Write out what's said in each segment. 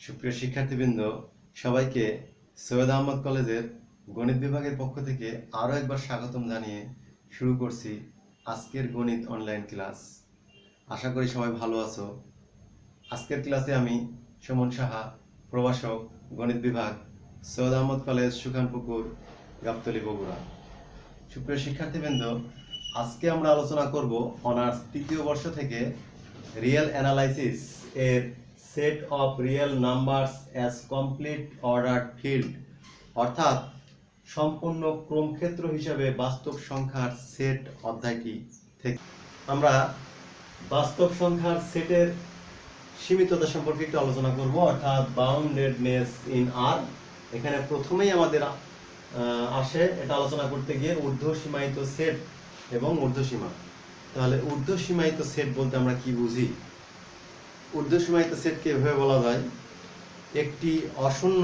সুপ্রিয় শিক্ষার্থীবৃন্দ, সবাইকে সৈয়দ আহমদ কলেজের গণিত বিভাগের পক্ষ থেকে আরও একবার স্বাগতম জানিয়ে শুরু করছি আজকের গণিত অনলাইন ক্লাস। আশা করি সবাই ভালো আছো। আজকের ক্লাসে আমি সুমন সাহা, প্রভাষক, গণিত বিভাগ, সৈয়দ আহমদ কলেজ, সুখানপুকুর, গাবতলী, বগুড়া। সুপ্রিয় শিক্ষার্থীবৃন্দ, আজকে আমরা আলোচনা করব অনার্স তৃতীয় বর্ষ থেকে রিয়েল অ্যানালাইসিস এর set of real numbers as complete ordered field, অর্থাৎ সম্পূর্ণ ক্রমক্ষেত্র হিসাবে বাস্তব সংখ্যার সেট অধ্যায়টি থেকে আমরা বাস্তব সংখ্যার সেটের সীমিততা সম্পর্কে একটু আলোচনা করব, অর্থাৎ বাউন্ডেডনেস ইন আর। এখানে প্রথমেই আমাদের আসে এটা আলোচনা করতে গিয়ে ঊর্ধ্বসীমায়িত সেট এবং ঊর্ধ্বসীমা। তাহলে ঊর্ধ্বসীমায়িত সেট বলতে আমরা কি বুঝি? ঊর্ধ্বসীমায়িত সেটকে এভাবে বলা যায়, একটি অশূন্য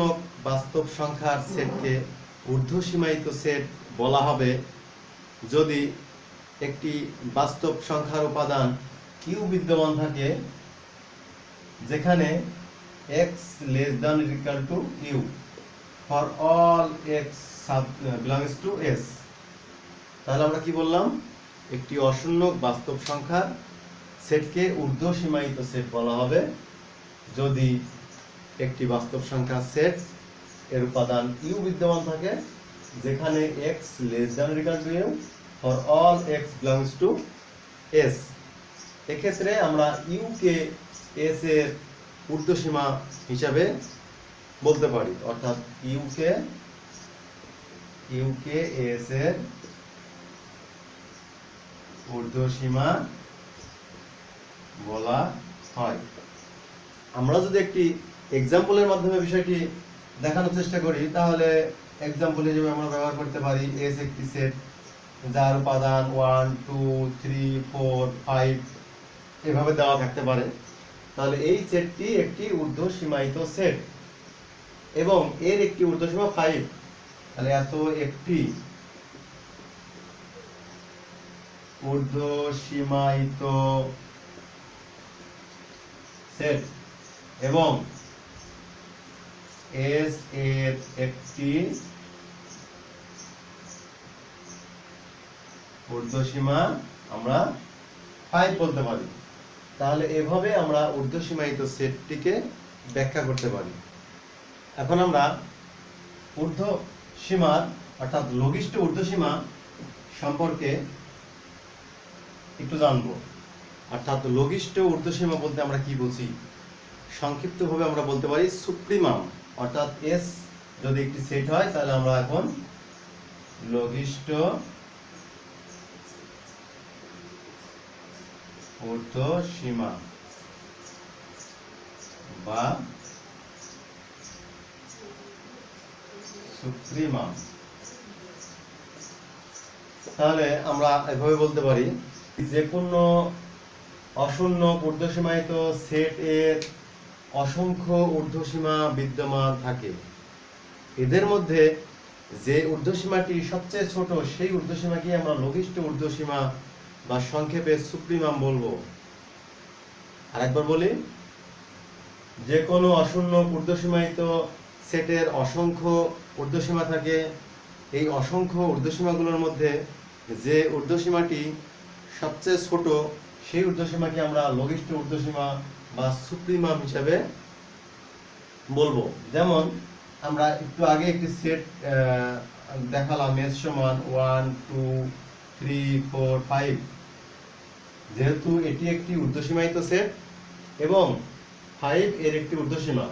বাস্তব সংখ্যার সেটকে ঊর্ধ্বসীমায়িত সেট বলা হবে যদি একটি বাস্তব সংখ্যার উপাদান কিউ বিদ্যমান থাকে, যেখানে x less than or equal to q for all x belongs to s। তাহলে আমরা কি বললাম? একটি অশূন্য বাস্তব সংখ্যার সেটকে ঊর্ধ্বসীমায়িত সেট বলা হবে যদি একটি বাস্তব সংখ্যার সেট এর উপাদান ইউ বিদ্যমান থাকে, যেখানে x less than or equal to u for all x belongs to s। এক্ষেত্রে আমরা ইউ কে এস এর ঊর্ধ্বসীমা হিসাবে বলতে পারি, অর্থাৎ ইউ কে এস এর ঊর্ধ্বসীমা বলা হয়। আমরা যদি একটি এক্সাম্পলের মাধ্যমে বিষয়টি দেখানোর চেষ্টা করি, তাহলে এক্সাম্পল হিসেবে আমরা ব্যবহার করতে পারি এস একটি সেট যার উপাদান 1 2 3 4 5 এভাবে দেওয়া থাকতে পারে। তাহলে এই সেটটি একটি ঊর্ধ্বসীমায়িত সেট এবং এর একটি ঊর্ধ্বসীমা 5। তাহলে এত একটি ঊর্ধ্বসীমায়িত সেট এবং এস এর একটি ঊর্ধ্বসীমা আমরা 5 বলতে পারি। তাহলে এভাবে আমরা ঊর্ধ্বসীমায়িত সেটটিকে ব্যাখ্যা করতে পারি। এখন আমরা ঊর্ধ্বসীমার অর্থাৎ লঘিষ্ঠ ঊর্ধ্বসীমা সম্পর্কে একটু জানব। অর্থাৎ লঘিষ্ঠ ঊর্ধ্বসীমা বলতে আমরা কি বুঝি? সংক্ষিপ্তভাবে আমরা বলতে পারি সুপ্রিমাম, অর্থাৎ এস যদি একটি সেট হয় তাহলে আমরা এখন লঘিষ্ঠ ঊর্ধ্বসীমা বা সুপ্রিমাম, তাহলে আমরা এভাবে বলতে পারি যে কোনো অশূন্য ঊর্ধ্বসীমায়িত সেট এর অসংখ্য ঊর্ধ্বসীমা বিদ্যমান থাকে। এদের মধ্যে যে ঊর্ধ্বসীমাটি সবচেয়ে ছোট সেই ঊর্ধ্বসীমাকে আমরা লঘিষ্ঠ ঊর্ধ্বসীমা বা সংক্ষেপে সুপ্রিমাম বলবো। আরেকবার বলি, যে কোনো অশূন্য ঊর্ধ্বসীমায়িত সেটের অসংখ্য ঊর্ধ্বসীমা থাকে। এই অসংখ্য ঊর্ধ্বসীমাগুলোর মধ্যে যে ঊর্ধ্বসীমাটি সবচেয়ে ছোট সেই ঊর্ধ্বসীমাকে আমরা লঘিষ্ঠ ঊর্ধ্বসীমা বা সুপ্রিমাম হিসাবে বলবো। যেমন আমরা একটু আগে একটি সেট দেখালাম, এস সমান 1 2 3 4 5। যেহেতু এটি একটি ঊর্ধ্বসীমায়িত সেট এবং 5 এর একটি ঊর্ধ্বসীমা,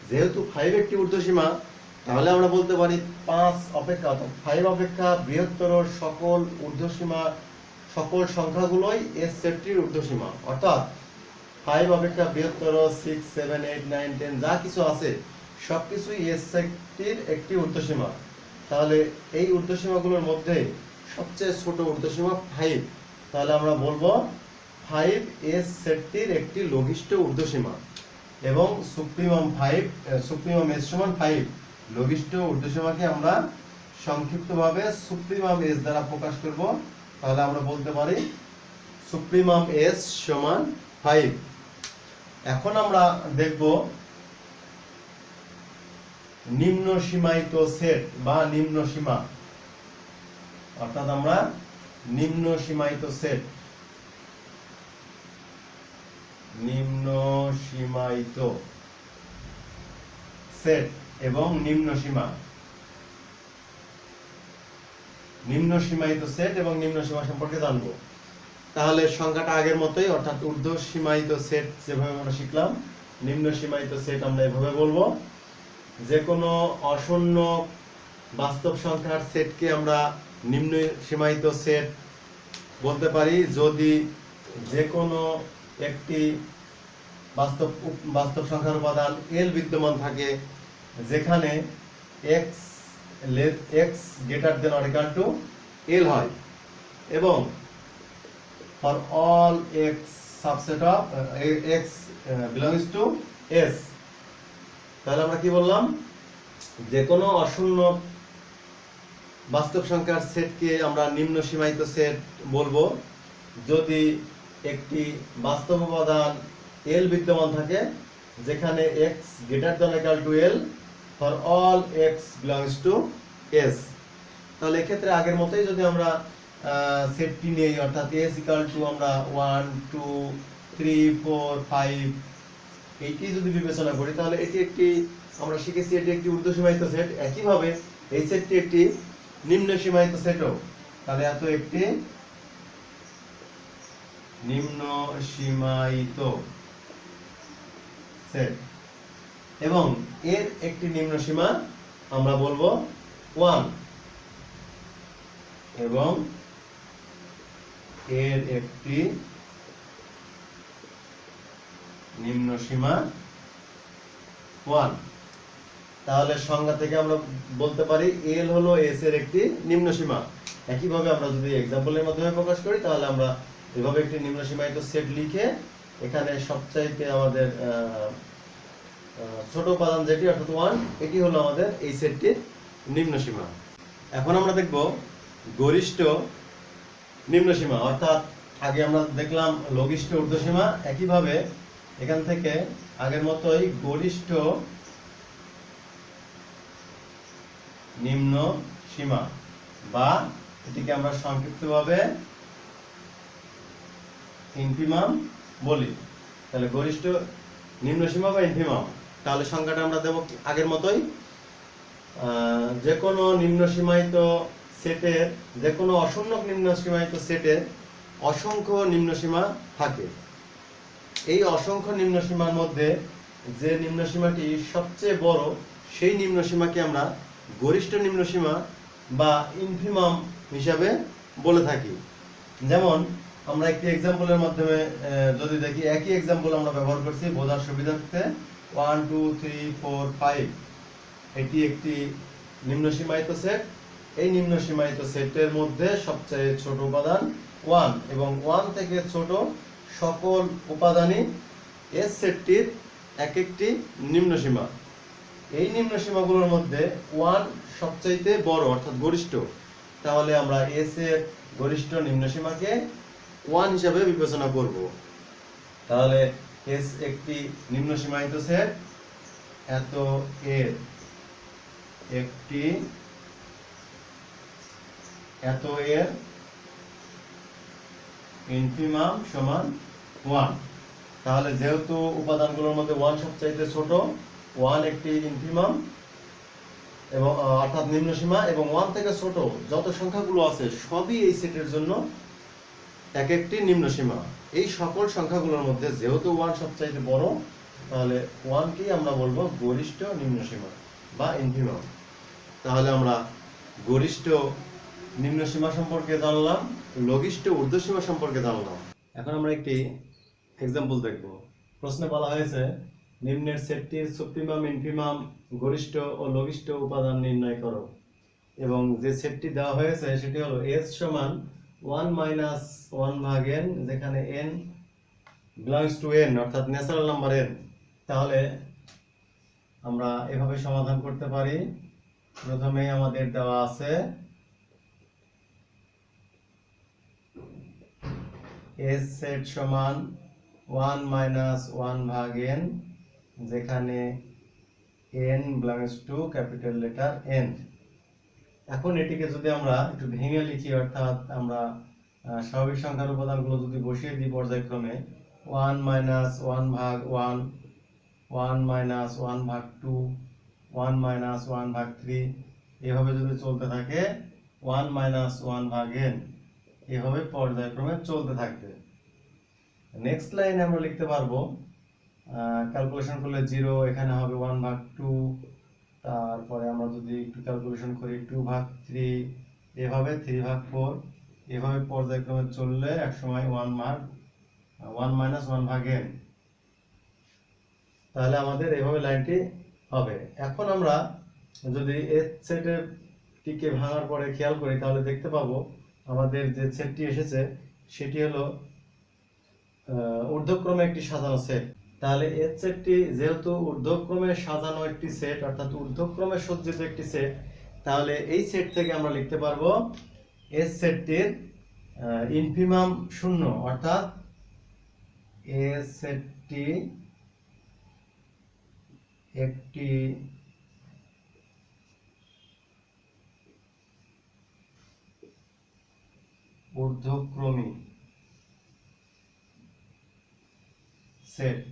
যেহেতু 5 একটি ঊর্ধ্বসীমা, তাহলে আমরা বলতে পারি 5 অপেক্ষা অর্থাৎ 5 অপেক্ষা বৃহত্তর সকল ঊর্ধ্বসীমা সকল সংখ্যাগুলোই এস সেটটির ঊর্ধ্বসীমা। অর্থাৎ 5 অপেক্ষা বৃহত্তর 6 7 8 9 10 যা কিছু আছে সবকিছুই এস সেটটির একটি ঊর্ধ্বসীমা। তাহলে এই ঊর্ধ্বসীমাগুলোর মধ্যে সবচেয়ে ছোট ঊর্ধ্বসীমা 5। তাহলে আমরা বলবো 5 এস সেটটির একটি লঘিষ্ঠ ঊর্ধ্বসীমা এবং সুপ্রিমাম এস সমান 5। লঘিষ্ঠ ঊর্ধ্বসীমাকে আমরা সংক্ষিপ্তভাবে সুপ্রিমাম এস দ্বারা প্রকাশ করব। তাহলে আমরা বলতে পারি সুপ্রিমাম এস সমান 5। এখন আমরা দেখব নিম্ন সীমায়িত সেট বা নিম্ন সীমা, অর্থাৎ আমরা নিম্ন সীমায়িত সেট, নিম্ন সীমায়িত সেট এবং নিম্ন সীমা, নিম্ন সীমায়িত সেট এবং নিম্ন সীমা সম্পর্কে জানবো। তাহলে সংখ্যাটা আগের মতোই, অর্থাৎ ঊর্ধ্ব সীমায়িত সেট যেভাবে আমরা শিখলাম, নিম্ন সীমায়িত সেট আমরা এভাবে বলবো। যে কোনো অশূন্য বাস্তব সংখ্যার সেটকে আমরা নিম্ন সীমায়িত সেট বলতে পারি যদি যে কোনো একটি বাস্তব সংখ্যার উপাদান এল বিদ্যমান থাকে, যেখানে x greater than or equal to L হয়, এবং for all x subset of x belongs to S. তাহলে আমরা কি বললাম, যে কোনো অশূন্য বাস্তব সংখ্যার সেটকে আমরা নিম্ন সীমায়িত সেট বলবো যদি একটি বাস্তব উপাদান এল বিদ্যমান থাকে, যেখানে x greater than equal to L for all x belongs to S. তাহলে এক্ষেত্রে আগের মতোই যদি আমরা সেটটি নেই, অর্থাৎ এস ইকুয়াল টু আমরা 1 2 3 4 5 এইটি যদি বিবেচনা করি, তাহলে এটি একটি, আমরা শিখেছি এটি একটি ঊর্ধ্ব সীমায়িত সেট। একইভাবে এই সেটটি একটি নিম্ন সীমায়িত সেটও। তাহলে এত একটি নিম্ন সীমায়িত সেট এবং এর একটি নিম্ন সীমা আমরা বলবো 1, এবং এর একটি নিম্ন সীমা 1। তাহলে সংজ্ঞা থেকে আমরা বলতে পারি এল হলো এস এর একটি নিম্ন সীমা। একইভাবে আমরা যদি এক্সাম্পলের মাধ্যমে প্রকাশ করি, তাহলে আমরা এভাবে একটি নিম্ন সীমায়িত সেট লিখে এখানে সবচাইতে আমাদের ছোট উপাদান যেটি অর্থাৎ 1, এটি হলো আমাদের এই সেটটির নিম্ন সীমা। এখন আমরা দেখব গরিষ্ঠ নিম্ন সীমা, অর্থাৎ আগে আমরা দেখলাম লঘিষ্ঠ ঊর্ধ্ব সীমা, একইভাবে এখান থেকে আগের মতোই গরিষ্ঠ নিম্ন সীমা, বা এটিকে আমরা সংক্ষিপ্তভাবে ইনফিমাম বলি। তাহলে গরিষ্ঠ নিম্ন সীমা বা ইনফিমাম, তাহলে সংখ্যাটা আমরা দেব আগের মতোই, যে কোনো নিম্ন সীমায়িত সেটের, যে কোনো অশূন্য নিম্ন সীমায়িত সেটের অসংখ্য নিম্ন সীমা থাকে। এই অসংখ্য নিম্ন সীমার মধ্যে যে নিম্ন সীমাটি সবচেয়ে বড়, সেই নিম্ন সীমাকে আমরা গরিষ্ঠ নিম্ন সীমা বা ইনফিমাম হিসাবে বলে থাকি। যেমন আমরা একটি এক্সাম্পলের মাধ্যমে যদি দেখি, একই এক্সাম্পল আমরা ব্যবহার করছি বোঝার সুবিধার্থে। 1 2 3 4 5 এটি একটি নিম্ন সীমায়িত সেট। এই নিম্ন সীমায়িত সেটের মধ্যে সবচেয়ে ছোট উপাদান 1, এবং 1 থেকে ছোট সকল উপাদানই এস সেটটির এক একটি নিম্ন সীমা। এই নিম্ন সীমাগুলোর মধ্যে 1 সবচাইতে বড় অর্থাৎ গরিষ্ঠ, তাহলে আমরা এস এর গরিষ্ঠ নিম্ন সীমাকে 1 হিসাবে বিবেচনা করব। তাহলে এস একটি নিম্ন সীমায়িত সেট, এত এর একটি, এত এর ইনফিমাম সমান 1। তাহলে যেহেতু উপাদানগুলোর মধ্যে 1 সবচাইতে ছোট, 1 একটি ইনফিমাম এবং অর্থাৎ নিম্ন সীমা, এবং 1 থেকে ছোট যত সংখ্যাগুলো আছে সবই এই সেটের জন্য এক একটি নিম্ন সীমা। এই সকল সংখ্যাগুলোর মধ্যে যেহেতু 1 সবচাইতে বড়, তাহলে 1 কেই আমরা বলবো গরিষ্ঠ নিম্ন সীমা বা ইনফিমাম। তাহলে আমরা গরিষ্ঠ নিম্ন সীমা সম্পর্কে জানলাম, লঘিষ্ঠ ঊর্ধ্ব সীমা সম্পর্কে জানলাম। এখন আমরা একটি এক্সাম্পল দেখব। প্রশ্নে বলা হয়েছে নিম্নের সেটটির সুপ্রিমাম, ইনফিমাম, গরিষ্ঠ ও লঘিষ্ঠ উপাদান নির্ণয় করো। এবং যে সেটটি দেওয়া হয়েছে সেটি হলো s সমান 1 মাইনাস 1 ভাগ n, যেখানে n বিলংস টু n অর্থাৎ ন্যাচারাল নাম্বার n। তাহলে আমরা এভাবে সমাধান করতে পারি। প্রথমেই আমাদের দেওয়া আছে s সেট সমান 1 মাইনাস 1 ভাগ n, যেখানে n belongs to capital letter n। এখন এটিকে যদি আমরা একটু ভেঙে লিখি, অর্থাৎ আমরা স্বাভাবিক সংখ্যার উপাদানগুলো যদি বসিয়ে দিই পর্যায়ক্রমে 1 মাইনাস 1 ভাগ 1, 1 মাইনাস 1 ভাগ 2, 1 মাইনাস 1 ভাগ 3, এভাবে যদি চলতে থাকে 1 মাইনাস 1 ভাগ n, এভাবে পর্যায়ক্রমে চলতে থাকবে। নেক্সট লাইনে আমরা লিখতে পারবো ক্যালকুলেশন করলে 0, এখানে হবে 1 ভাগ 2, তারপরে আমরা যদি একটু ক্যালকুলেশন করি 2 ভাগ 3, এভাবে 3 ভাগ 4, এভাবে পর্যায়ক্রমে চললে একসময় 1 মাইনাস 1 ভাগ n, তাহলে আমাদের এভাবে লাইনটি হবে। এখন আমরা যদি এই সেটের টিকে ভাঙার পরে খেয়াল করি তাহলে দেখতে পাবো আমাদের যে সেটটি এসেছে সেটি হলো ঊর্ধ্বক্রমে একটি সাজানো সেট। তাহলে এর সেটটি যেহেতু ঊর্ধ্বক্রমে সাজানো একটি সেট, অর্থাৎ ঊর্ধ্বক্রমে সজ্জিত একটি সেট, তাহলে এই সেট থেকে আমরা লিখতে পারবো এর সেটটির ইনফিমাম 0, অর্থাৎ এর সেটটি একটি ঊর্ধ্বক্রমী সেট।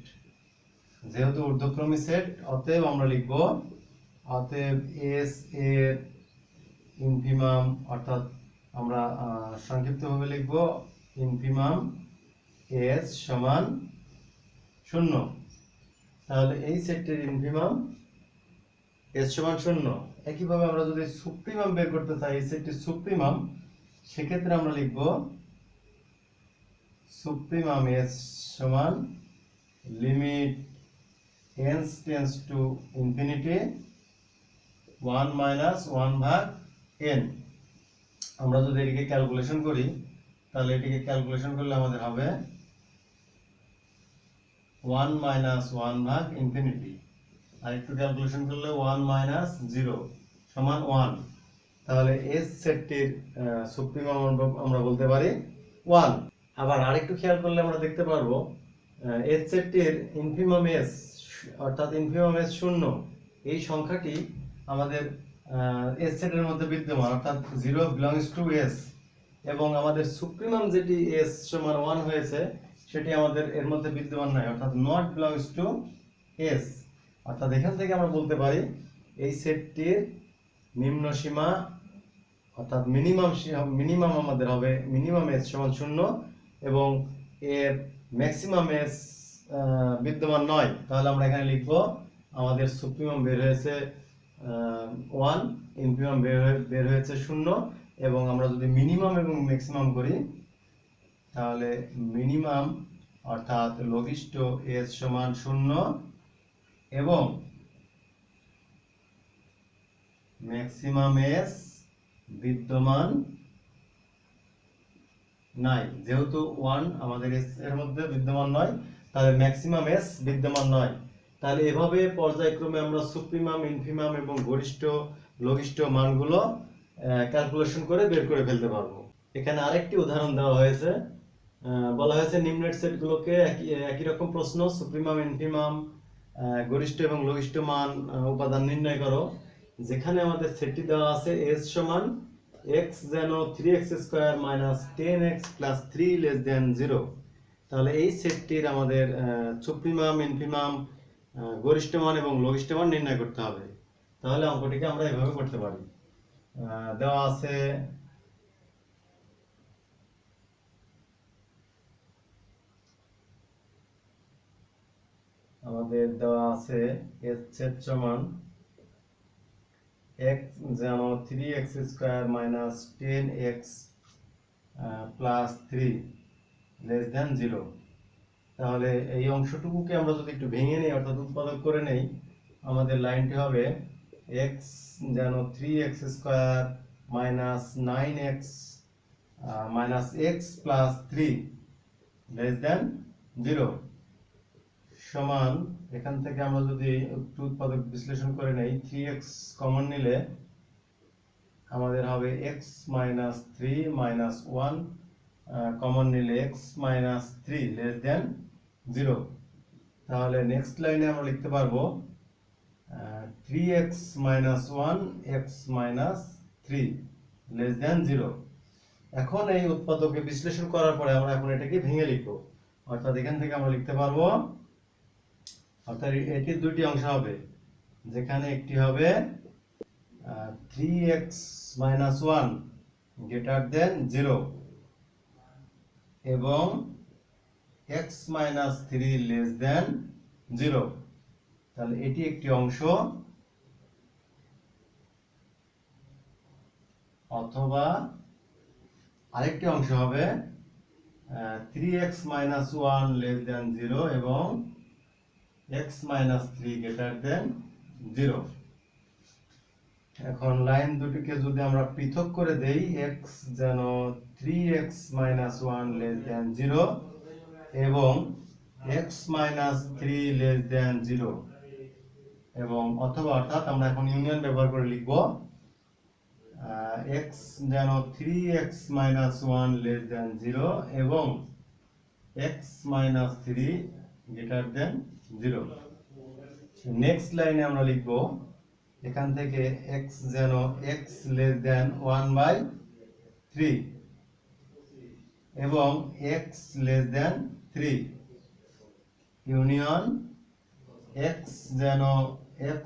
যেহেতু ঊর্ধ্বক্রমী সেট, অতএব আমরা লিখব অতএব এস এর ইনফিমাম, অর্থাৎ আমরা সংক্ষিপ্তভাবে লিখব ইনফিমাম এস সমান 0। তাহলে এই সেটটির ইনফিমাম এস সমান 0। একইভাবে আমরা যদি সুপ্রিমাম বের করতে চাই এই সেটটির সুপ্রিমাম, সেক্ষেত্রে আমরা লিখব সুপ্রিমাম এস সমান limit n tends to infinity 1 minus 1 ভাগ n। আমরা যদি এটিকে ক্যালকুলেশন করি তাহলে এটিকে ক্যালকুলেশন করলে আমাদের হবে 1 মাইনাস 1 ভাগ ইনফিনিটি, আর একটু ক্যালকুলেশন করলে 1 মাইনাস 0 সমান 1। তাহলে এস সেটটির সুপ্রিমাম আমরা বলতে পারি 1। আবার আরেকটু খেয়াল করলে আমরা দেখতে পারবো এস সেটটির ইনফিমাম এস, অর্থাৎ ইনফিমাম এস 0, এই সংখ্যাটি আমাদের এস সেটের মধ্যে বিদ্যমান, অর্থাৎ 0 বিলংস টু এস, এবং আমাদের সুপ্রিমাম যেটি এস সমান 1 হয়েছে সেটি আমাদের এর মধ্যে বিদ্যমান নয়, অর্থাৎ নট বিলংস টু এস। অর্থাৎ এখান থেকে আমরা বলতে পারি এই সেটটির নিম্ন সীমা, অর্থাৎ মিনিমাম আমাদের হবে মিনিমাম এস সমান 0 এবং এর ম্যাক্সিমাম এস বিদ্যমান নয়। তাহলে আমরা এখানে লিখব আমাদের সুপ্রিমাম বের হয়েছে 1, ইনফিমাম বের হয়েছে 0, এবং আমরা যদি মিনিমাম এবং ম্যাক্সিমাম করি তাহলে মিনিমাম অর্থাৎ লঘিষ্ঠ এস সমান 0 এবং ম্যাক্সিমাম এস বিদ্যমান নাই। যেহেতু 1 আমাদের এস এর মধ্যে বিদ্যমান নয়, তাহলে ম্যাক্সিমাম এস বিদ্যমান নয়। তাহলে এভাবে পর্যায়ক্রমে আমরা সুপ্রিমাম, ইনফিমাম এবং গরিষ্ঠ লঘিষ্ঠ মানগুলো ক্যালকুলেশন করে বের করে ফেলতে পারবো। এখানে আরেকটি উদাহরণ দেওয়া হয়েছে, বলা হয়েছে নিম্নের সেটগুলোকে একই রকম প্রশ্ন, সুপ্রিমাম, ইনফিমাম, গরিষ্ঠ এবং লঘিষ্ঠ মান উপাদান নির্ণয় করো। যেখানে আমাদের সেটটি দেওয়া আছে s সমান x যেন 3x square minus 10x plus 3 less than 0। তাহলে এই সেটটির আমাদের সুপ্রিমাম, ইনফিমাম, গরিষ্ঠ মান এবং লঘিষ্ঠ মান নির্ণয় করতে হবে। তাহলে অঙ্কটিকে আমরা এভাবে করতে পারি। দেওয়া আছে আমাদের দেওয়া আছে s সেট সমান x যেন 3x square minus 10x plus 3 less than 0। তাহলে এই অংশটুকুকে আমরা যদি একটু ভেঙে নেই, অর্থাৎ উৎপাদক করে নেই, আমাদের লাইনটি হবে x যেন 3x square minus 9x minus x plus 3 less than 0 সমান, এখান থেকে আমরা যদি একটু উৎপাদক বিশ্লেষণ করে নেই, 3x কমন নিলে আমাদের হবে x মাইনাস 3 মাইনাস 1 কমন নিলে x মাইনাস 3 লেস দেন 0। তাহলে নেক্সট লাইনে আমরা লিখতে পারবো 3x minus 1 x minus 3 less than 0। এখন এই উৎপাদকে বিশ্লেষণ করার পরে আমরা এখন এটাকে ভেঙে লিখব, অর্থাৎ এখান থেকে আমরা লিখতে পারবো, অর্থাৎ এটির দুটি অংশ হবে, যেখানে একটি হবে 3x minus 1 greater than 0 এবং x minus 3 less than 0। তাহলে এটি একটি অংশ, অথবা আরেকটি অংশ হবে 3x minus 1 less than 0 এবং x minus 3 greater than 0। এখন লাইন দুটিকে যদি আমরা পৃথক করে দেই, x যেন 3x minus 1 less than 0 এবং x minus 3 less than 0 এবং অথবা, অর্থাৎ আমরা এখন ইউনিয়ন ব্যবহার করে লিখব x যেন 3x minus 1 less than 0 এবং x minus 3 greater than 0। Next লাইনে আমরা লিখব এখান থেকে x যেন x less than 1/3 এবং x less than 3 union x যেন x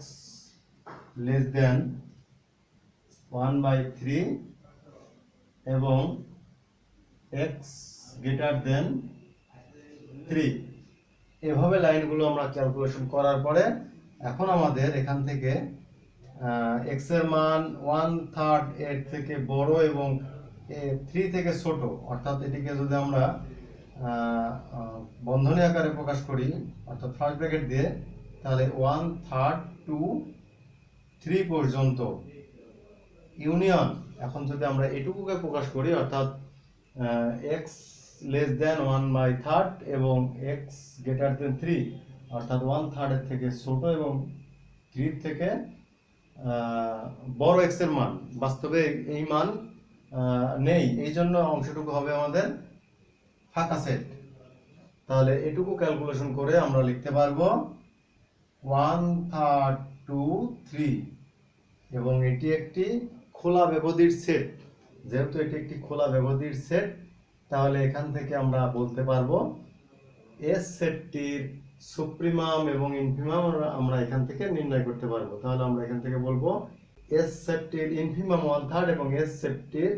less than 1/3 এবং x greater than 3। এভাবে লাইনগুলো আমরা ক্যালকুলেশন করার পরে এখন আমাদের এখান থেকে x এর মান 1/3 এর থেকে বড় এবং 3 থেকে ছোট, অর্থাৎ এটিকে যদি আমরা বন্ধনী আকারে প্রকাশ করি, অর্থাৎ ফার্স্ট ব্র্যাকেট দিয়ে, তাহলে 1/3 টু 3 পর্যন্ত ইউনিয়ন। এখন যদি আমরা এটুকুকে প্রকাশ করি, অর্থাৎ x less than 1/3 এবং x greater than 3, অর্থাৎ 1/3 এর থেকে ছোট এবং 3 থেকে বড় x এর মান, বাস্তবে এই মান নেই, এই জন্য অংশটুকু হবে আমাদের ফাঁকা সেট। তাহলে এটুকু ক্যালকুলেশন করে আমরা লিখতে পারবো 1/3 টু 3 এবং এটি একটি খোলা ব্যবধির সেট। যেহেতু এটি একটি খোলা ব্যবধির সেট, তাহলে এখান থেকে আমরা বলতে পারবো এস সেটটির সুপ্রিমাম এবং ইনফিমাম আমরা এখান থেকে নির্ণয় করতে পারবো। তাহলে আমরা এখান থেকে বলবো এস সেটটির ইনফিমাম 1/3 এবং এস সেটটির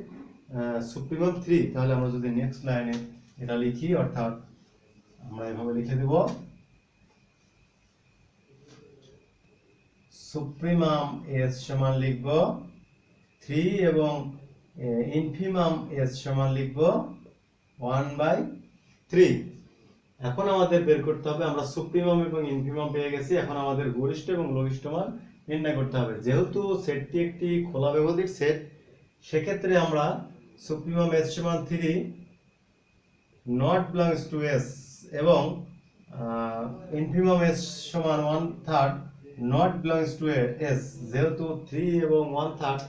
সুপ্রিমাম 3। তাহলে আমরা যদি নেক্সট লাইনে এটা লিখি, অর্থাৎ আমরা এভাবে লিখে দেব সুপ্রিমাম এস সমান লিখব 3 এবং ইনফিমাম এস সমান লিখব 1/3। এখন আমাদের বের করতে হবে, আমরা সুপ্রিমাম এবং ইনফিমাম পেয়ে গেছি, এখন আমাদের গরিষ্ঠ এবং লঘিষ্ঠ মান নির্ণয় করতে হবে। যেহেতু সেটটি একটি খোলা ব্যবধির সেট, সেক্ষেত্রে আমরা সুপ্রিমাম এস সমান 3 নট বিলংস টু এস এবং ইনফিমাম এস সমান 1/3 নট বিলংস টু এস। যেহেতু 3 এবং 1/3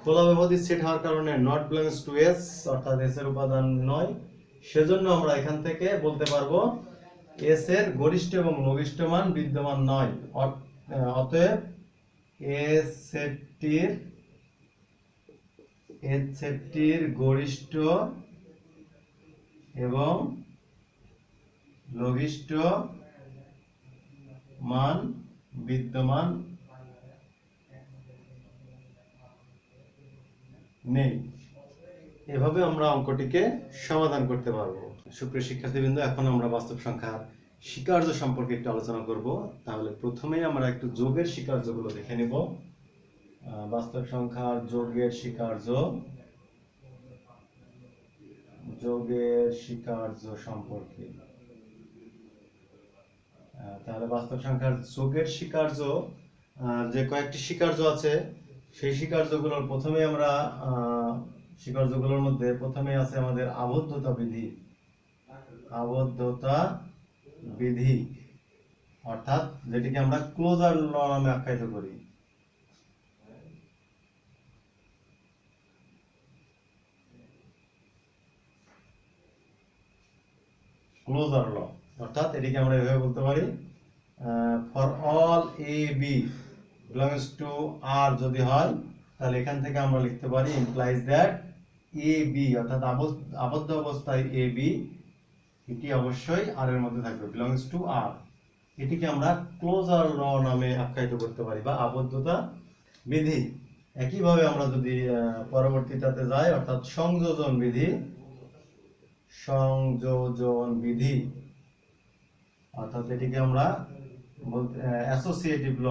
খোলা ব্যবধির সেট হওয়ার কারণে নট বিলংস টু এস, অর্থাৎ এস এর উপাদান নয়, সেজন্য আমরা এখান থেকে বলতে পারবো এস এর গরিষ্ঠ এবং লঘিষ্ঠ মান বিদ্যমান নয়। অতএব এস সেটটির গরিষ্ঠ এবং লঘিষ্ঠ মান বিদ্যমান নেই। এভাবে আমরা অঙ্কটিকে সমাধান করতে পারবো। সুপ্রিয় শিক্ষার্থীবৃন্দ, এখন আমরা বাস্তব সংখ্যার স্বীকার্য সম্পর্কে একটু আলোচনা করব। তাহলে প্রথমেই আমরা একটু যোগের স্বীকার্যগুলো দেখে নিব। বাস্তব সংখ্যার যোগের স্বীকার্য সম্পর্কে। তাহলে বাস্তব সংখ্যার যোগের স্বীকার্য, যে কয়েকটি স্বীকার্য আছে, সেই স্বীকার্যগুলোর প্রথমেই আমরা স্বীকার্যগুলোর মধ্যে প্রথমে আছে আমাদের আবদ্ধতা বিধি, অর্থাৎ যেটিকে আমরা ক্লোজার ল নামে আখ্যায়িত করি। ক্লোজার ল, অর্থাৎ এটিকে আমরা এভাবে বলতে পারি, for all A b belongs to R যদি হয় তাহলে এখান থেকে আমরা লিখতে পারি ইমপ্লাইজ দ্যাট এ বি অর্থাৎ আবদ্ধ অবস্থায় এ বি এটি অবশ্যই আর এর মধ্যে থাকবে বিলংস টু আর। এটিকে আমরা ক্লোজার ল নামে আখ্যায়িত করতে পারি বা আবদ্ধতা বিধি। একইভাবে আমরা যদি পরবর্তীটাতে যাই অর্থাৎ সংযোজন বিধি, সংযোজন বিধি অর্থাৎ এটিকে আমরা বলতে অ্যাসোসিয়েটিভ ল,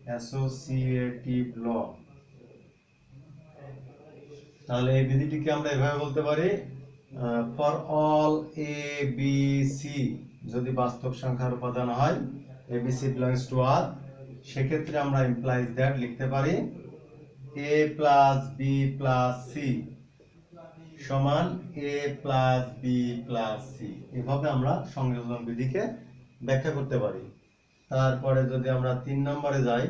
অ্যাসোসিয়েটিভ ল। তাহলে এই বিধিটিকে আমরা এভাবে বলতে পারি for all A B C যদি বাস্তব সংখ্যার উপাদান হয় A B C belongs to R, সেক্ষেত্রে আমরা ইমপ্লাইজ দ্যাট লিখতে পারি A plus B plus C সমান A plus B plus C. এভাবে আমরা সংযোজন বিধিকে ব্যাখ্যা করতে পারি। তারপরে যদি আমরা 3 নম্বরে যাই,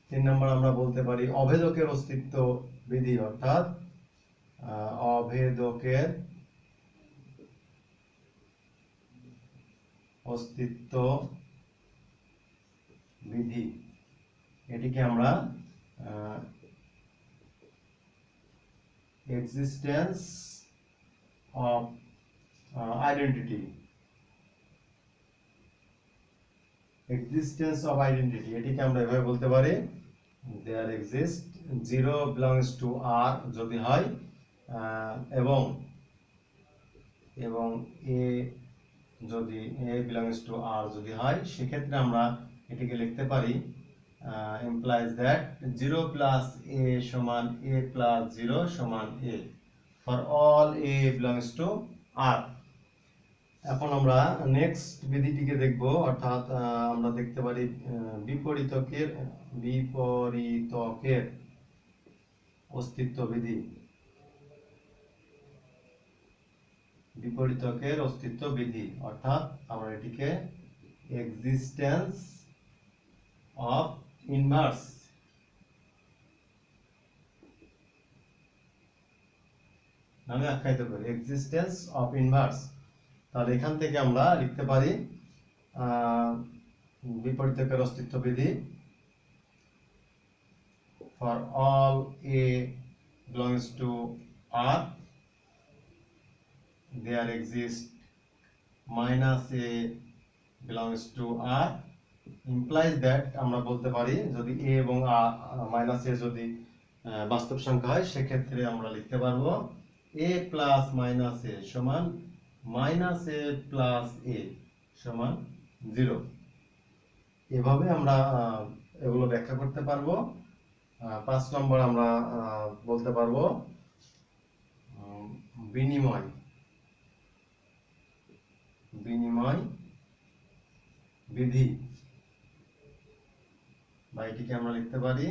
3 নম্বর আমরা বলতে পারি অভেদকের অস্তিত্ব বিধি অর্থাৎ অভেদকের অস্তিত্ব বিধি। এটিকে আমরা existence of identity, existence of identity এটিকে আমরা এভাবে বলতে পারি দেয়ার এক্সিস্ট 0 বিলংস টু আর যদি হয় এবং এ যদি এ বিলংস টু আর যদি হয়, সেক্ষেত্রে আমরা এটিকে লিখতে পারি implies that 0 plus a সমান a plus 0 সমান a for all a belongs to r। এখন আমরা নেক্সট বিধিটিকে দেখব অর্থাৎ আমরা দেখতে পারি বিপরীতকের অস্তিত্ব বিধি, বিপরীতকের অস্তিত্ব বিধি অর্থাৎ আমরা এটিকে এক্সিস্টেন্স অফ ইনভার্স নামে আখ্যায়িত করি, এক্সিস্টেন্স অফ ইনভার্স। তাহলে এখান থেকে আমরা লিখতে পারি বিপরীতকের অস্তিত্ব বিধি for all A belongs to R there exist minus a belongs to r implies that আমরা বলতে পারি যদি a এবং মাইনাস a যদি বাস্তব সংখ্যা হয়, সেক্ষেত্রে আমরা লিখতে পারবো a প্লাস মাইনাস a সমান মাইনাস a প্লাস a সমান 0। এভাবে আমরা এগুলো ব্যাখ্যা করতে পারবো। 5 নম্বর আমরা বলতে পারবো বিনিময় বিধি বা এটিকে আমরা লিখতে পারি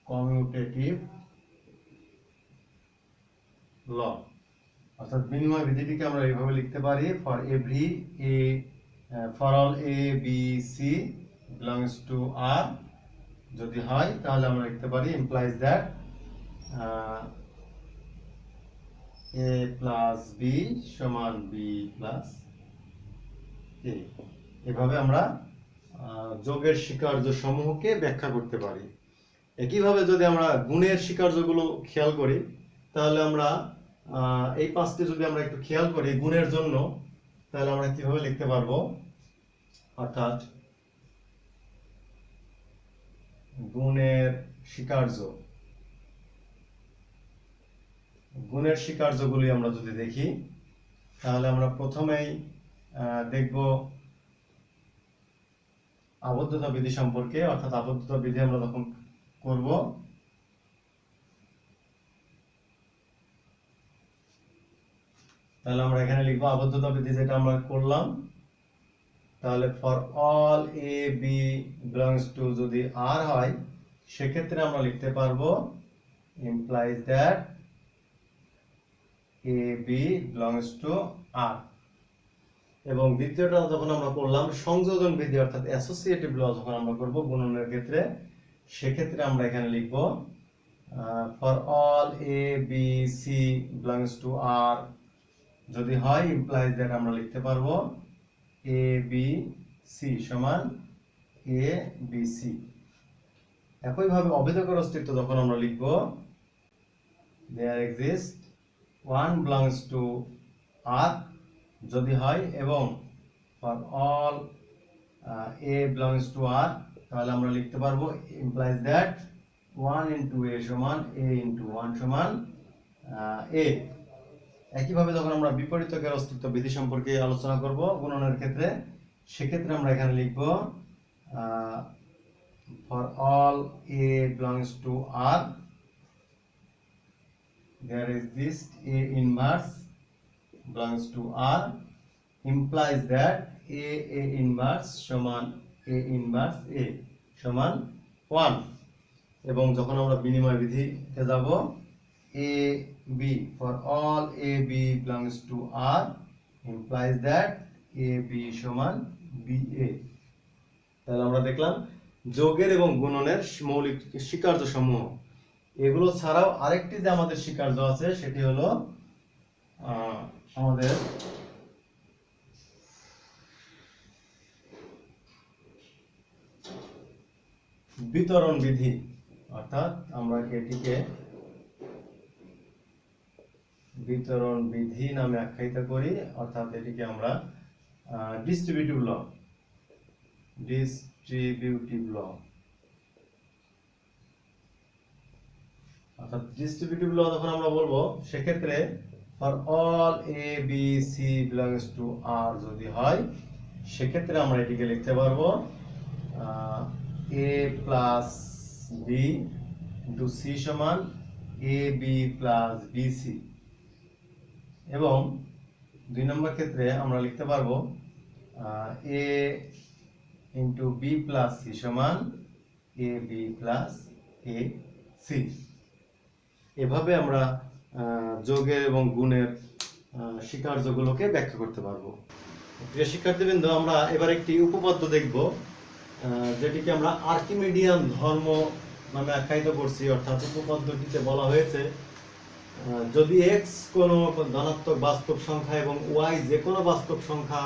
কমিউটেটিভ ল অর্থাৎ বিনিময় বিধিটিকে আমরা এইভাবে লিখতে পারি for all A B C belongs to R যদি হয় তাহলে আমরা লিখতে পারি implies that a plus b সমান বি প্লাস এ। এভাবে আমরা যোগের স্বীকার্য সমূহকে ব্যাখ্যা করতে পারি। একইভাবে যদি আমরা গুণের স্বীকার্যগুলো খেয়াল করি তাহলে আমরা এই 5টি যদি আমরা একটু খেয়াল করি গুণের জন্য, তাহলে আমরা কিভাবে লিখতে পারবো অর্থাৎ গুণের স্বীকার্যগুলি আমরা যদি দেখি তাহলে আমরা প্রথমেই দেখব আবদ্ধতা বিধি সম্পর্কে অর্থাৎ আবদ্ধতা বিধি আমরা যখন করব তাহলে আমরা এখানে লিখব আবদ্ধতা বিধি যেটা আমরা করলাম। তাহলে for all A b belongs to যদি আর হয়, সেক্ষেত্রে আমরা লিখতে পারবো implies that a b belongs to R. এবং দ্বিতীয়টা যখন আমরা করলাম সংযোজন বিধি অর্থাৎ অ্যাসোসিয়েটিভ ল যখন আমরা করব গুণনের ক্ষেত্রে, সেক্ষেত্রে আমরা এখানে লিখব for all A B C belongs to R যদি হয় ইমপ্লাইজ দ্যাট আমরা লিখতে পারবো এ বি সি সমান এ বি সি। একইভাবে অভেদকের অস্তিত্ব যখন আমরা লিখব, there exists one belongs to R যদি হয় এবং for all A belongs to R, তাহলে আমরা লিখতে পারবো implies that 1 into A সমান A into 1 সমান A। একইভাবে যখন আমরা বিপরীতকের অস্তিত্ব বিধি সম্পর্কে আলোচনা করব গুণনের ক্ষেত্রে, সেক্ষেত্রে আমরা এখানে লিখব for all A belongs to R there exists A inverse belongs to R implies that A inverse সমান A inverse A সমান 1। এবং যখন আমরা বিনিময় বিধিতে যাব, A B for all A B belongs to R implies that A B সমান B A। তাহলে আমরা দেখলাম যোগের এবং গুণনের মৌলিক স্বীকার্য সমূহ। এগুলো ছাড়াও আরেকটি যে আমাদের স্বীকার্য আছে সেটি হলো আমাদের বিতরণ বিধি, অর্থাৎ আমরা এটিকে বিতরণ বিধি নামে আখ্যায়িত করি, অর্থাৎ এটিকে আমরা ডিস্ট্রিবিউটিভ ল অর্থাৎ ডিস্ট্রিবিউটিভ ল যখন আমরা বলবো, সেক্ষেত্রে for all A B C belongs to R যদি হয়, সেক্ষেত্রে আমরা এটিকে লিখতে পারবো a plus b into c সমান a b plus b c. এবং 2 নম্বর ক্ষেত্রে আমরা লিখতে পারবো a into b plus C সমান a b plus a c. এভাবে আমরা যোগের এবং গুণের স্বীকার্যগুলোকে ব্যাখ্যা করতে পারবো। প্রিয় শিক্ষার্থীবৃন্দ, আমরা এবার একটি উপপাদ্য দেখব, যেটিকে আমরা আর্কিমিডিয়ান ধর্ম নামে আখ্যায়িত করছি। অর্থাৎ উপপাদ্যটিতে বলা হয়েছে, যদি এক্স কোনো ধনাত্মক বাস্তব সংখ্যা এবং ওয়াই যে কোনো বাস্তব সংখ্যা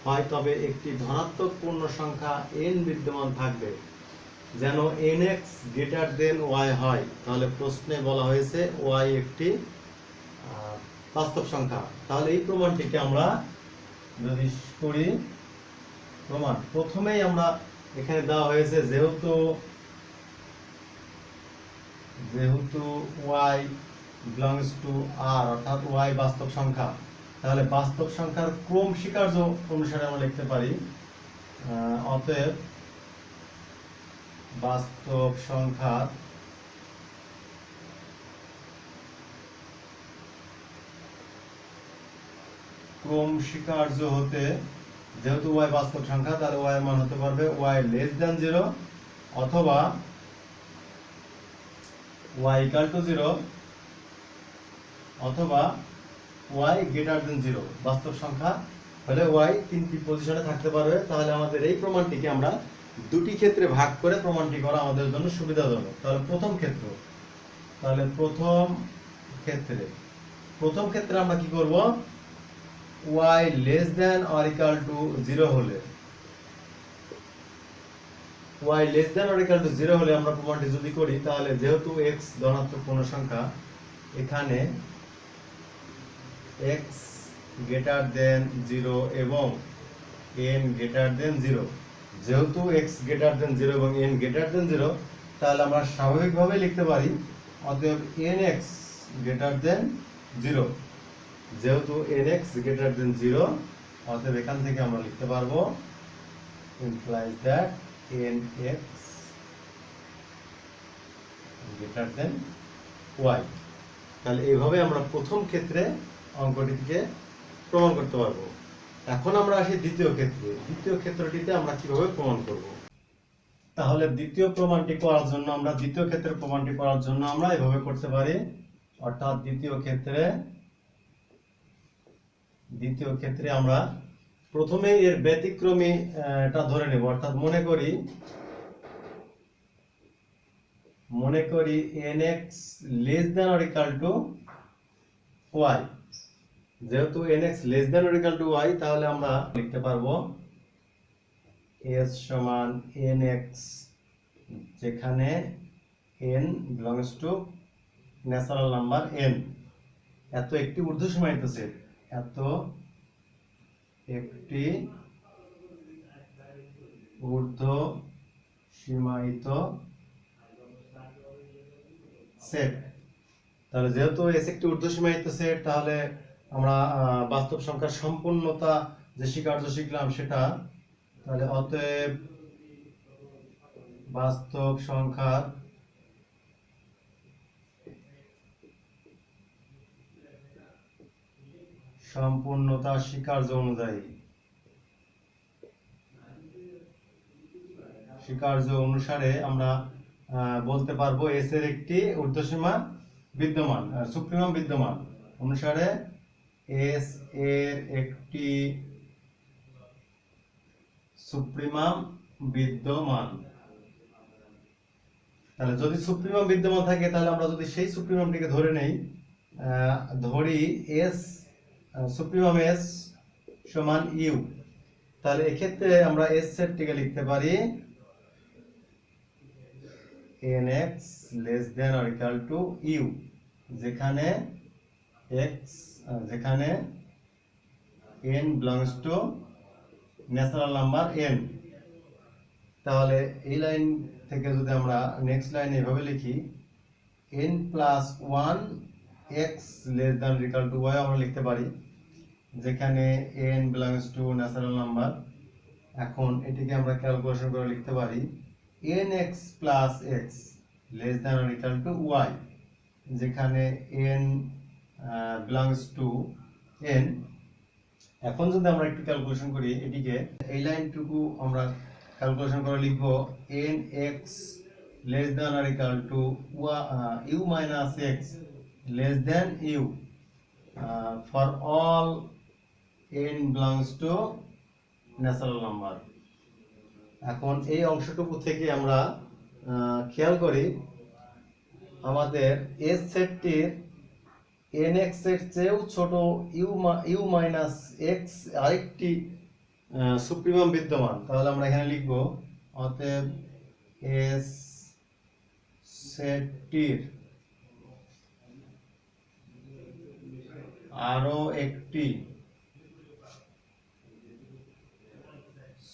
হয়, তবে একটি ধনাত্মক পূর্ণ সংখ্যা এন বিদ্যমান থাকবে যেন N X greater than Y হয়। তাহলে প্রশ্নে বলা হয়েছে ওয়াই একটি বাস্তব সংখ্যা। তাহলে এই প্রমাণটিকে আমরা যদি করি, প্রমাণ প্রথমেই আমরা এখানে দেওয়া হয়েছে যেহেতু ওয়াই বিলংস টু আর, অর্থাৎ ওয়াই বাস্তব সংখ্যা, তাহলে বাস্তব সংখ্যার ক্রম স্বীকার্য অনুসারে আমরা লিখতে পারি অতএব বাস্তব সংখ্যার ক্রম স্বীকার্য হতে, যেহেতু ওয়াই বাস্তব সংখ্যা, তাহলে ওয়াই এর মান হতে পারবে ওয়াই লেস দ্যান 0 অথবা ওয়াই ইকুয়াল টু 0 অথবা ওয়াই গ্রেটার দেন 0। বাস্তব সংখ্যা হলে ওয়াই 3টি পজিশনে থাকতে পারবে। তাহলে আমাদের এই প্রমাণটিকে আমরা দুটি ক্ষেত্রে ভাগ করে প্রমাণটি করা আমাদের জন্য সুবিধাজনক। তাহলে প্রথম ক্ষেত্রে আমরা কি করব, Y less than or equal to 0 হলে, y less than or equal to 0 হলে আমরা প্রমাণটি যদি করি, তাহলে যেহেতু x ধনাত্মক পূর্ণ সংখ্যা, এখানে x greater than 0 এবং n greater than 0, যেহেতু x greater than 0 এবং n greater than 0, তাহলে আমরা স্বাভাবিকভাবে লিখতে পারি অতএব nx greater than 0। যেহেতু nx greater than 0, অতএব এখান থেকে আমরা লিখতে পারবো implies that nx greater than y। তাহলে এইভাবে আমরা প্রথম ক্ষেত্রে অঙ্কটিকে প্রমাণ করতে পারবো। এখন আমরা আসি দ্বিতীয় ক্ষেত্রটিতে আমরা কিভাবে প্রমাণ করব। তাহলে দ্বিতীয় ক্ষেত্রের প্রমাণটি করার জন্য আমরা এভাবে করতে পারি, অর্থাৎ দ্বিতীয় ক্ষেত্রে আমরা প্রথমে এর ব্যতিক্রমী এটা ধরে নেব। অর্থাৎ মনে করি nx less than or equal to y, যেহেতু nx less than or equal two y, তাহলে আমরা লিখতে পারবো s সমান nx, যেখানে n belongs to natural number n। এত একটি ঊর্ধ্ব সীমায়িত সেট, এত একটি ঊর্ধ্ব সীমায়িত সেট। তাহলে যেহেতু এস একটি ঊর্ধ্ব সীমায়িত সেট, তাহলে আমরা বাস্তব সংখ্যার সম্পূর্ণতা যে স্বীকার্য শিখলাম সেটা, তাহলে অতএব বাস্তব সংখ্যার সম্পূর্ণতা স্বীকার্য অনুসারে আমরা বলতে পারবো এস এর একটি ঊর্ধ্বসীমা বিদ্যমান, সুপ্রিমাম বিদ্যমান অনুসারে এস এর একটি সুপ্রিমাম বিদ্যমান। তাহলে যদি সুপ্রিমাম বিদ্যমান থাকে, তাহলে আমরা যদি সেই সুপ্রিমামটিকে ধরে নেই, ধরি এস সুপ্রিমাম এস সমান ইউ, তাহলে এক্ষেত্রে আমরা এস সেটটিকে লিখতে পারি nx less than or equal to U, যেখানে n belongs to natural number n। তাহলে এই লাইন থেকে যদি আমরা নেক্সট লাইনে এভাবে লিখি n plus 1 x less than or equal two y আমরা লিখতে পারি, যেখানে n belongs to natural number. এখন এটিকে আমরা ক্যালকুলেশন করে লিখতে পারি nx plus x less than or equal two y, যেখানে n বিলংস টু n। এখন যদি আমরা একটু ক্যালকুলেশন করি এটিকে, এই লাইনটুকু আমরা ক্যালকুলেশন করে লিখব nx less than or equal two u minus x less than u for all n belongs to natural number. এখন এই অংশটুকু থেকে আমরা খেয়াল করি আমাদের এস সেটটির nx এর চেয়েও ছোট u মাইনাস x আরেকটি সুপ্রিমাম বিদ্যমান। তাহলে আমরা এখানে লিখব অতএব এস সেটটির আরো একটি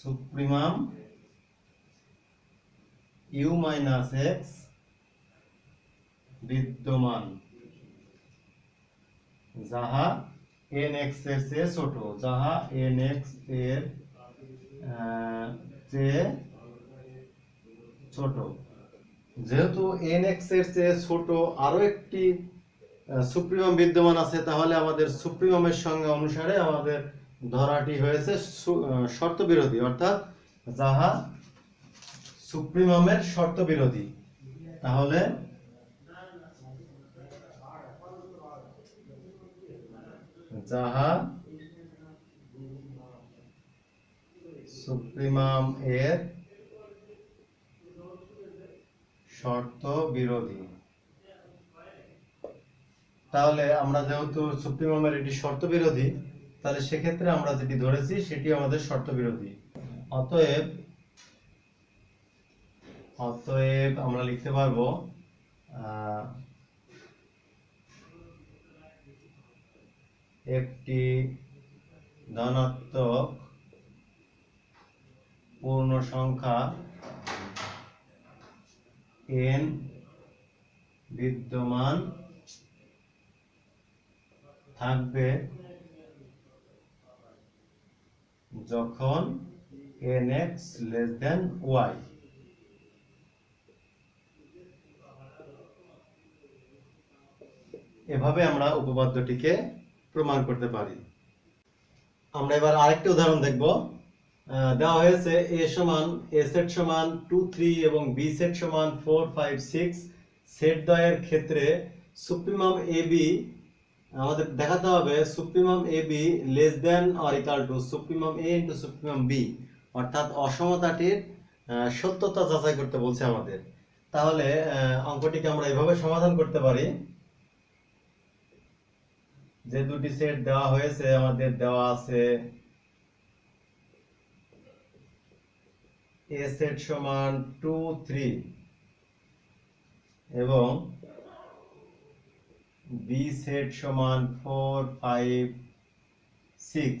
সুপ্রিমাম u মাইনাস x বিদ্যমান, যাহা nx এর চেয়ে ছোট, যেহেতু nx এর চেয়ে ছোট আরো একটি সুপ্রিমাম বিদ্যমান আছে, তাহলে আমাদের সুপ্রিমামের সংজ্ঞা অনুসারে আমাদের ধরাটি হয়েছে শর্ত বিরোধী, অর্থাৎ যাহা সুপ্রিমামের শর্ত বিরোধী। তাহলে যাহা সুপ্রিমাম এর শর্ত বিরোধী। তাহলে আমরা যেহেতু সুপ্রিমামের এটি শর্ত বিরোধী, তাহলে সেক্ষেত্রে আমরা যেটি ধরেছি সেটি আমাদের শর্ত বিরোধী। অতএব আমরা লিখতে পারবো একটি ধনাত্মক পূর্ণ সংখ্যা n বিদ্যমান থাকবে যখন nx লেস দেন y। এভাবে আমরা উপপাদ্যটিকে প্রমাণ করতে পারি। আমরা এবার আরেকটি উদাহরণ দেখব। দেওয়া হয়েছে a সমান a সেট সমান 2 3 এবং b সেট সমান 4 5 6 সেট দ্বয়ের ক্ষেত্রে সুপ্রিমাম ab আমাদের দেখাতে হবে supremum ab less than or equal to supremum a into supremum b, অর্থাৎ অসমতাটির সত্যতা যাচাই করতে বলছে আমাদের। তাহলে অঙ্কটিকে আমরা এভাবে সমাধান করতে পারি যে দুটি সেট দেওয়া হয়েছে আমাদের দেওয়া আছে এ সেট সমান 2 3 এবং বি সেট সমান 4 5 6।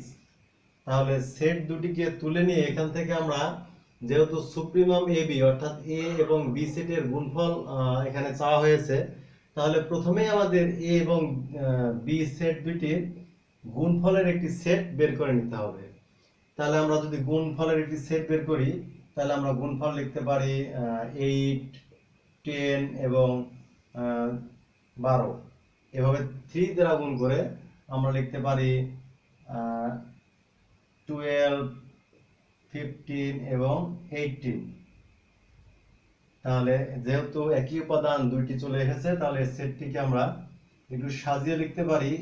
তাহলে সেট দুটিকে তুলে নিয়ে এখান থেকে আমরা যেহেতু সুপ্রিমাম এ বি অর্থাৎ এ এবং বি সেটের গুণফল এখানে চাওয়া হয়েছে, তাহলে প্রথমেই আমাদের এ এবং বি সেট দুটির গুণফলের একটি সেট বের করে নিতে হবে। তাহলে আমরা যদি গুণফলের একটি সেট বের করি তাহলে আমরা গুণফল লিখতে পারি 8 10 এবং 12। এভাবে 3 দ্বারা গুণ করে আমরা লিখতে পারি 12 15 এবং 18। তাহলে যেহেতু একই উপাদান দুইটি চলে এসেছে, তাহলে সেটটিকে আমরা একটু সাজিয়ে লিখতে পারি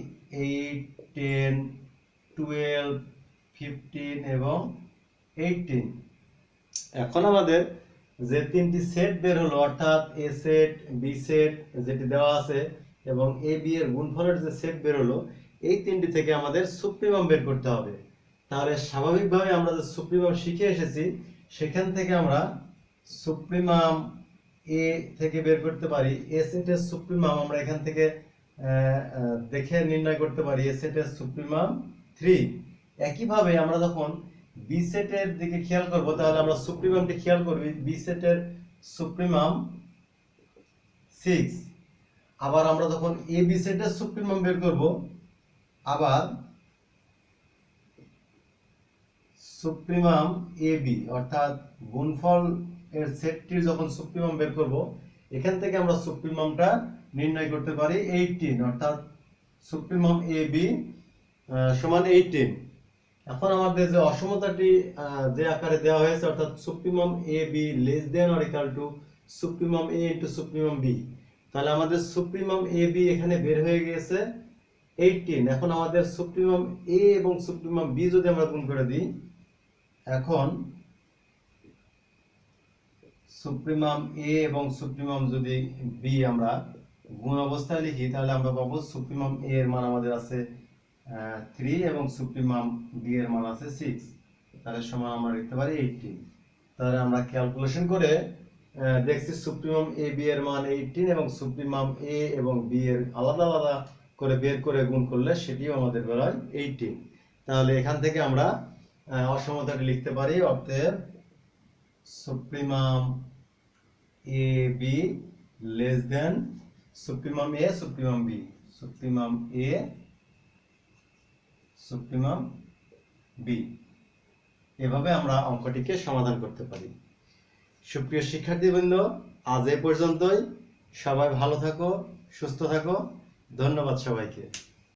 8 10 12 15 এবং 18। এখন আমাদের যে তিনটি সেট বের হলো অর্থাৎ এ সেট বি সেট যেটি দেওয়া আছে এবং এ বি এর গুণফলের যে সেট বের হলো, এই তিনটি থেকে আমাদের সুপ্রিমাম বের করতে হবে। তাহলে স্বাভাবিকভাবে আমরা যে সুপ্রিমাম শিখে এসেছি সেখান থেকে আমরা সুপ্রিমাম এ থেকে বের করতে পারি। এ সেটের সুপ্রিমাম আমরা এখান থেকে দেখে নির্ণয় করতে পারি এ সেটের সুপ্রিমাম 3। একইভাবে আমরা যখন বি সেটের দিকে খেয়াল করব তাহলে আমরা সুপ্রিমামটি খেয়াল করব, বি সেটের সুপ্রিমাম 6। আবার আমরা যখন এ বি সেটের সুপ্রিমাম বের করব, আবার সুপ্রিমাম এ বি অর্থাৎ গুণফল এর সেটটির যখন সুপ্রিমাম বের করব, এখান থেকে আমরা সুপ্রিমামটা নির্ণয় করতে পারি 18 অর্থাৎ সুপ্রিমাম এ বি সমান 18। এখন আমাদের যে অসমতাটি যে আকারে দেওয়া হয়েছে অর্থাৎ supremum A B less than or equal to supremum A into supremum B. তাহলে আমাদের সুপ্রিমাম এ বি এখানে বের হয়ে গিয়েছে 18। এখন আমাদের সুপ্রিমাম এ এবং সুপ্রিমাম বি যদি আমরা গুণ করে দিই, এখন সুপ্রিমাম এ এবং সুপ্রিমাম যদি বি আমরা গুণ অবস্থায় লিখি তাহলে আমরা পাবো সুপ্রিমাম এ এর মান আমাদের আছে 3 এবং সুপ্রিমাম বি এর মান আছে 6। তাহলে সমান আমরা লিখতে পারি 18। তাহলে আমরা ক্যালকুলেশন করে দেখছি সুপ্রিমাম এ বি এর মান 18 এবং সুপ্রিমাম এ এবং বি এর আলাদা আলাদা করে বের করে গুণ করলে সেটিও আমাদের বেরোয় 18। তাহলে এখান থেকে আমরা অসমতাটি লিখতে পারি, অতএব supremum A B less then supremum A supremum B, supremum A supremum B. এভাবে আমরা অঙ্কটিকে সমাধান করতে পারি। সুপ্রিয় শিক্ষার্থীবৃন্দ, আজ এ পর্যন্তই। সবাই ভালো থাকো, সুস্থ থাকো। ধন্যবাদ সবাইকে।